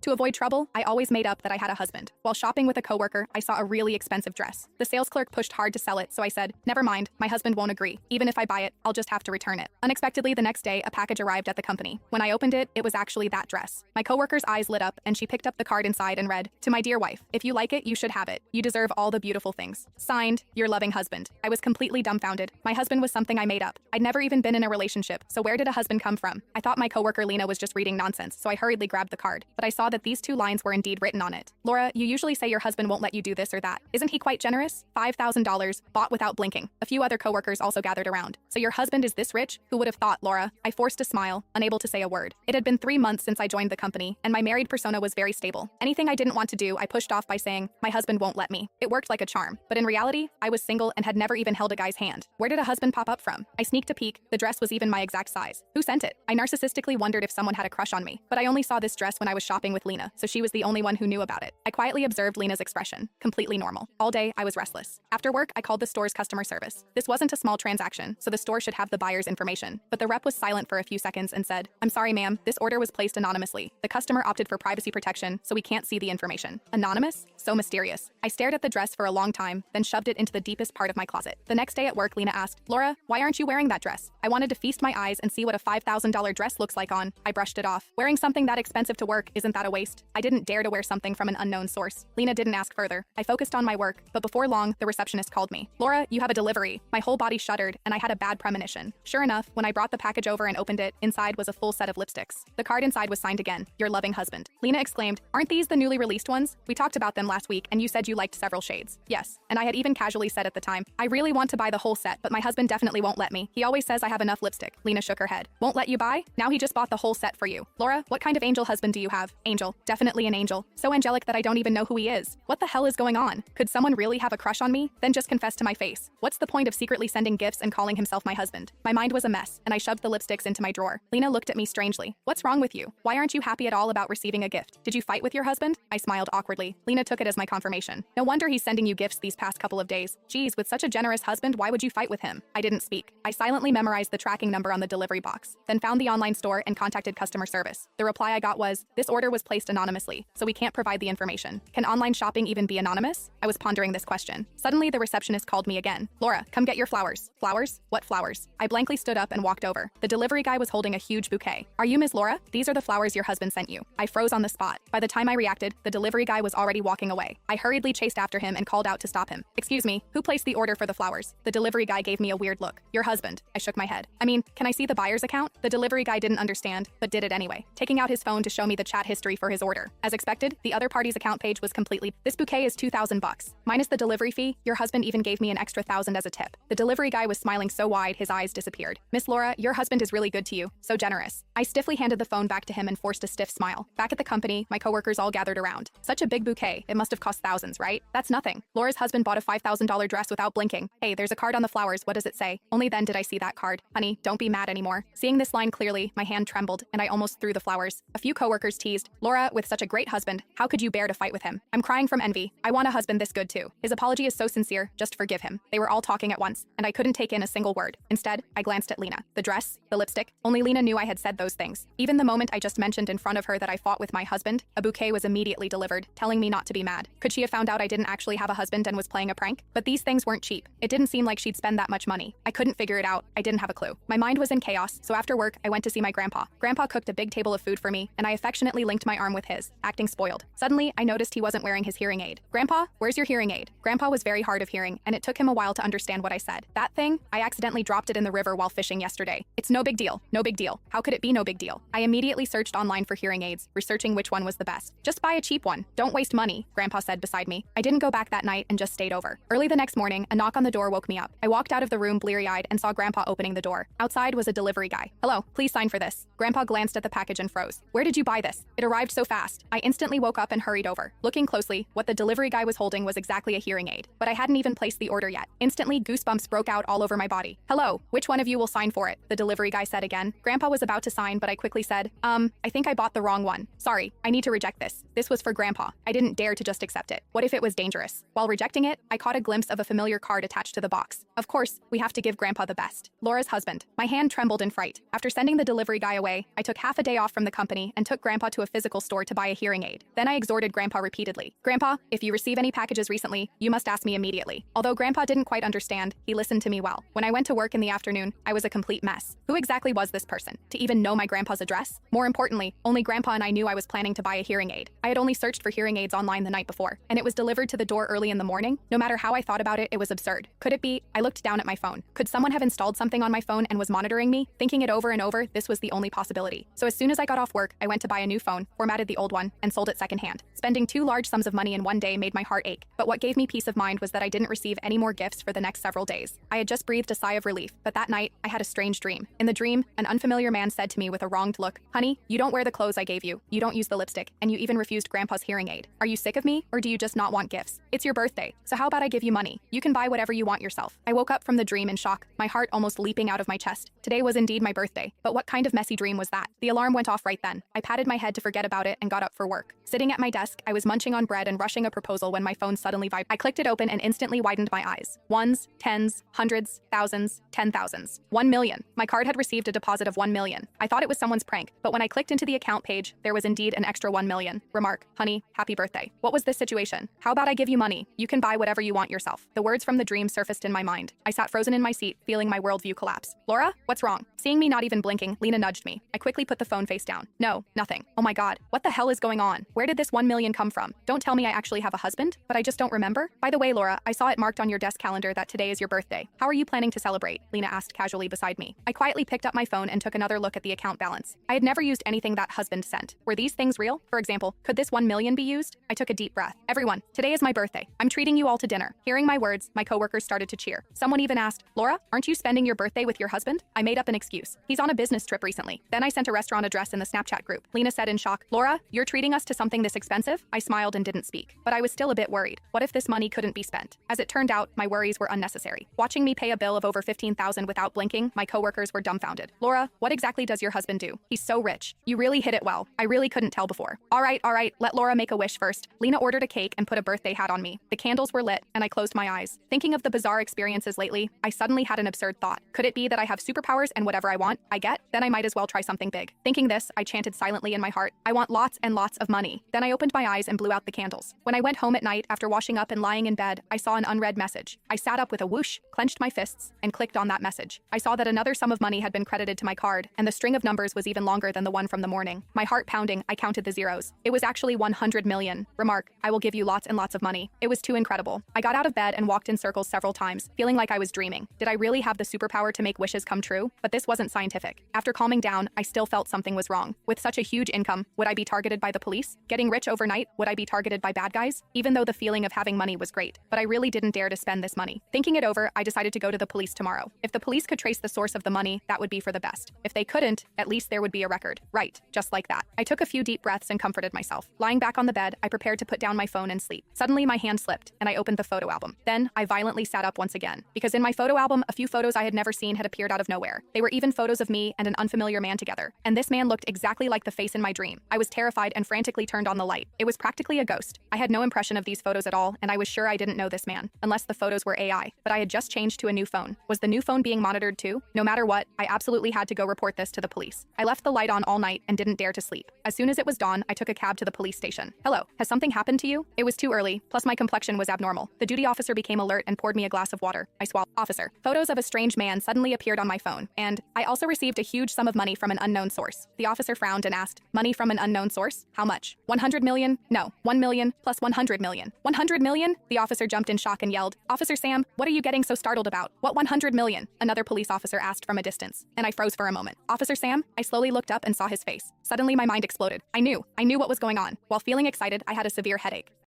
To avoid trouble, I always made up that I had a husband. While shopping with a coworker, I saw a really expensive dress. The sales clerk pushed hard to sell it, so I said, "Never mind, my husband won't agree. Even if I buy it, I'll just have to return it." Unexpectedly, the next day, a package arrived at the company. When I opened it, it was actually that dress. My coworker's eyes lit up, and she picked up the card inside and read, "To my dear wife, if you like it, you should have it. You deserve all the beautiful things. Signed, your loving husband." I was completely dumbfounded. My husband was something I made up. I'd never even been in a relationship, so where did a husband come from? I thought my coworker Lena was just reading nonsense, so I hurriedly grabbed the card. But I saw that these two lines were indeed written on it. "Laura, you usually say your husband won't let you do this or that. Isn't he quite generous? $5,000, bought without blinking." A few other coworkers also gathered around. "So your husband is this rich? Who would have thought, Laura?" I forced a smile, unable to say a word. It had been 3 months since I joined the company, and my married persona was very stable. Anything I didn't want to do, I pushed off by saying, "My husband won't let me." It worked like a charm. But in reality, I was single and had never even held a guy's hand. Where did a husband pop up from? I sneaked a peek. The dress was even my exact size. Who sent it? I narcissistically wondered if someone had a crush on me. But I only saw this dress when I was shopping with Lena, so she was the only one who knew about it. I quietly observed Lena's expression. Completely normal. All day, I was restless. After work, I called the store's customer service. This wasn't a small transaction, so the store should have the buyer's information. But the rep was silent for a few seconds and said, "I'm sorry, ma'am, this order was placed anonymously. The customer opted for privacy protection, so we can't see the information." Anonymous? So mysterious. I stared at the dress for a long time, then shoved it into the deepest part of my closet. The next day at work, Lena asked, "Laura, why aren't you wearing that dress?" I wanted to feast my eyes and see what a $5,000 dress looks like on. I brushed it off. Wearing something that expensive to work, isn't that a waste? I didn't dare to wear something from an unknown source. Lena didn't ask further. I focused on my work, but before long, the receptionist called me. "Laura, you have a delivery." My whole body shuddered, and I had a bad premonition. Sure enough, when I brought the package over and opened it, inside was a full set of lipsticks. The card inside was signed again, "Your loving husband." Lena exclaimed, "Aren't these the newly released ones? We talked about them last week, and you said you liked several shades." "Yes." And I had even casually said at the time, "I really want to buy the whole set, but my husband definitely won't let me. He always says I have enough lipstick." Lena shook her head. "Won't let you buy? Now he just bought the whole set for you." "Laura, what kind of angel husband do you have?" "Angel. Definitely an angel. So angelic that I don't even know who he is. What the hell is going on? Could someone really have a crush on me? Then just confess to my face. What's the point of secretly sending gifts and calling himself my husband?" My mind was a mess, and I shoved the lipsticks into my drawer. Lena looked at me strangely. "What's wrong with you? Why aren't you happy at all about receiving a gift? Did you fight with your husband?" I smiled awkwardly. Lena took it as my confirmation. "No wonder he's sending you gifts these past couple of days. Geez, with such a generous husband, why would you fight with him?" I didn't speak. I silently memorized the tracking number on the delivery box, then found the online store and contacted customer service. The reply I got was, "This order was placed anonymously, so we can't provide the information." Can online shopping even be anonymous? I was pondering this question. Suddenly, the receptionist called me again. "Laura, come get your flowers." "Flowers? What flowers?" I blankly stood up and walked over. The delivery guy was holding a huge bouquet. "Are you Ms. Laura? These are the flowers your husband sent you." I froze on the spot. By the time I reacted, the delivery guy was already walking away. I hurriedly chased after him and called out to stop him. "Excuse me, who placed the order for the flowers?" The delivery guy gave me a weird look. "Your husband." I shook my head. "I mean, can I see the buyer's account?" The delivery guy didn't understand, but did it anyway, taking out his phone to show me the chat history for his order. As expected, the other party's account page was completely, "This bouquet is $2,000. Minus the delivery fee, your husband even gave me an extra 1,000 as a tip." The delivery guy was smiling so wide, his eyes disappeared. "Miss Laura, your husband is really good to you. So generous." I stiffly handed the phone back to him and forced a stiff smile. Back at the company, my coworkers all gathered around. "Such a big bouquet, it must have cost thousands, right?" "That's nothing. Laura's husband bought a $5,000 dress without blinking." "Hey, there's a card on the flowers, what does it say?" Only then did I see that card. "Honey, don't be mad anymore." Seeing this line clearly, my hand trembled, and I almost threw the flowers. A few coworkers teased, "Laura, with such a great husband, how could you bear to fight with him?" I'm crying from envy. I want a husband this good too. His apology is so sincere, just forgive him. They were all talking at once, and I couldn't take in a single word. Instead, I glanced at Lena. The dress, the lipstick, only Lena knew I had said those things. Even the moment I just mentioned in front of her that I fought with my husband, a bouquet was immediately delivered, telling me not to be mad. Could she have found out I didn't actually have a husband and was playing a prank? But these things weren't cheap. It didn't seem like she'd spend that much money. I couldn't figure it out. I didn't have a clue. My mind was in chaos, so after work, I went to see my grandpa. Grandpa cooked a big table of food for me, and I affectionately linked my arm with his, acting spoiled. Suddenly, I noticed he wasn't wearing his hearing aid. "Grandpa, where's your hearing aid?" Grandpa was very hard of hearing, and it took him a while to understand what I said. "That thing? I accidentally dropped it in the river while fishing yesterday. It's no big deal. No big deal." How could it be no big deal? I immediately searched online for hearing aids, researching which one was the best. "Just buy a cheap one. Don't waste money," Grandpa said beside me. I didn't go back that night and just stayed over. Early the next morning, a knock on the door woke me up. I walked out of the room bleary-eyed and saw Grandpa opening the door. Outside was a delivery guy. "Hello, please sign for this." Grandpa glanced at the package and froze. "Where did you buy this? It arrived so fast." I instantly woke up and hurried over. Looking closely, what the delivery guy was holding was exactly a hearing aid, but I hadn't even placed the order yet. Instantly, goosebumps broke out all over my body. "Hello, which one of you will sign for it?" the delivery guy said again. Grandpa was about to sign, but I quickly said, I think I bought the wrong one. Sorry, I need to reject this." This was for Grandpa. I didn't dare to just accept it. What if it was dangerous? While rejecting it, I caught a glimpse of a familiar card attached to the box. Of course, we have to give Grandpa the best. Laura's husband. My hand trembled in fright. After sending the delivery guy away, I took half a day off from the company and took Grandpa to a physical physical store to buy a hearing aid. Then I exhorted Grandpa repeatedly. Grandpa, if you receive any packages recently, you must ask me immediately. Although Grandpa didn't quite understand, he listened to me well. When I went to work in the afternoon, I was a complete mess. Who exactly was this person? To even know my grandpa's address? More importantly, only Grandpa and I knew I was planning to buy a hearing aid. I had only searched for hearing aids online the night before, and it was delivered to the door early in the morning. No matter how I thought about it, it was absurd. Could it be? I looked down at my phone. Could someone have installed something on my phone and was monitoring me? Thinking it over and over, this was the only possibility. So as soon as I got off work, I went to buy a new phone, formatted the old one, and sold it secondhand. Spending 2 large sums of money in one day made my heart ache. But what gave me peace of mind was that I didn't receive any more gifts for the next several days. I had just breathed a sigh of relief, but that night, I had a strange dream. In the dream, an unfamiliar man said to me with a wronged look, "Honey, you don't wear the clothes I gave you, you don't use the lipstick, and you even refused Grandpa's hearing aid. Are you sick of me, or do you just not want gifts? It's your birthday, so how about I give you money? You can buy whatever you want yourself." I woke up from the dream in shock, my heart almost leaping out of my chest. Today was indeed my birthday, but what kind of messy dream was that? The alarm went off right then. I patted my head to forget about it and got up for work. Sitting at my desk, I was munching on bread and rushing a proposal when my phone suddenly vibrated. I clicked it open and instantly widened my eyes. Ones, tens, hundreds, thousands, 10,000s. 1 million. My card had received a deposit of 1 million. I thought it was someone's prank, but when I clicked into the account page, there was indeed an extra 1 million. Remark, honey, happy birthday. What was this situation? How about I give you money? You can buy whatever you want yourself. The words from the dream surfaced in my mind. I sat frozen in my seat, feeling my worldview collapse. Laura, what's wrong? Seeing me not even blinking, Lena nudged me. I quickly put the phone face down. No, nothing. Oh my God, what the hell is going on? Where did this 1 million come from? Don't tell me I actually have a husband, but I just don't remember. By the way, Laura, I saw it marked on your desk calendar that today is your birthday. How are you planning to celebrate? Lena asked casually beside me. I quietly picked up my phone and took another look at the account balance. I had never used anything that husband sent. Were these things real? For example, could this 1 million be used? I took a deep breath. Everyone, today is my birthday. I'm treating you all to dinner. Hearing my words, my coworkers started to cheer. Someone even asked, Laura, aren't you spending your birthday with your husband? I made up an excuse. He's on a business trip recently. Then I sent a restaurant address in the Snapchat group. Lena said in shock, Laura, you're treating us to something this expensive? I smiled and didn't speak. But I was still a bit worried. What if this money couldn't be spent? As it turned out, my worries were unnecessary. Watching me pay a bill of over 15,000 without blinking, my coworkers were dumbfounded. Laura, what exactly does your husband do? He's so rich. You really hit it well. I really couldn't tell before. All right, let Laura make a wish first. Lena ordered a cake and put a birthday hat on me. The candles were lit, and I closed my eyes. Thinking of the bizarre experiences lately, I suddenly had an absurd thought. Could it be that I have superpowers and whatever I want, I get? Then I might as well try something big. Thinking this, I chanted silently in my heart, I want lots and lots of money. Then I opened my eyes and blew out the candles. When I went home at night, after washing up and lying in bed, I saw an unread message. I sat up with a whoosh, clenched my fists, and clicked on that message. I saw that another sum of money had been credited to my card, and the string of numbers was even longer than the one from the morning. My heart pounding, I counted the zeros. It was actually 100 million. Remark, I will give you lots and lots of money. It was too incredible. I got out of bed and walked in circles several times, feeling like I was dreaming. Did I really have the superpower to make wishes come true? But this wasn't scientific. After calming down, I still felt something was wrong. With such a huge income, would I be targeted by the police? Getting rich overnight, would I be targeted by bad guys? Even though the feeling of having money was great, but I really didn't dare to spend this money. Thinking it over, I decided to go to the police tomorrow. If the police could trace the source of the money, that would be for the best. If they couldn't, at least there would be a record. Right, just like that. I took a few deep breaths and comforted myself. Lying back on the bed, I prepared to put down my phone and sleep. Suddenly, my hand slipped, and I opened the photo album. Then, I violently sat up once again. Because in my photo album, a few photos I had never seen had appeared out of nowhere. They were even photos of me and an unfamiliar man together. And this man looked exactly like the face in my dream. I was terrified and frantically turned on the light. It was practically a ghost. I had no impression of these photos at all, and I was sure I didn't know this man, unless the photos were AI. But I had just changed to a new phone. Was the new phone being monitored too? No matter what, I absolutely had to go report this to the police. I left the light on all night and didn't dare to sleep. As soon as it was dawn, I took a cab to the police station. Hello, has something happened to you? It was too early, plus my complexion was abnormal. The duty officer became alert and poured me a glass of water. I swallowed. Officer, photos of a strange man suddenly appeared on my phone, and I also received a huge sum of money from an unknown source. The officer frowned and asked, money from an unknown source? How much? 100 million? No, 1 million plus 100 million. 100 million? The officer jumped in shock and yelled, Officer Sam, what are you getting so startled about? What 100 million? Another police officer asked from a distance, and I froze for a moment. Officer Sam? I slowly looked up and saw his face. Suddenly my mind exploded. I knew what was going on. While feeling excited, I had a severe headache.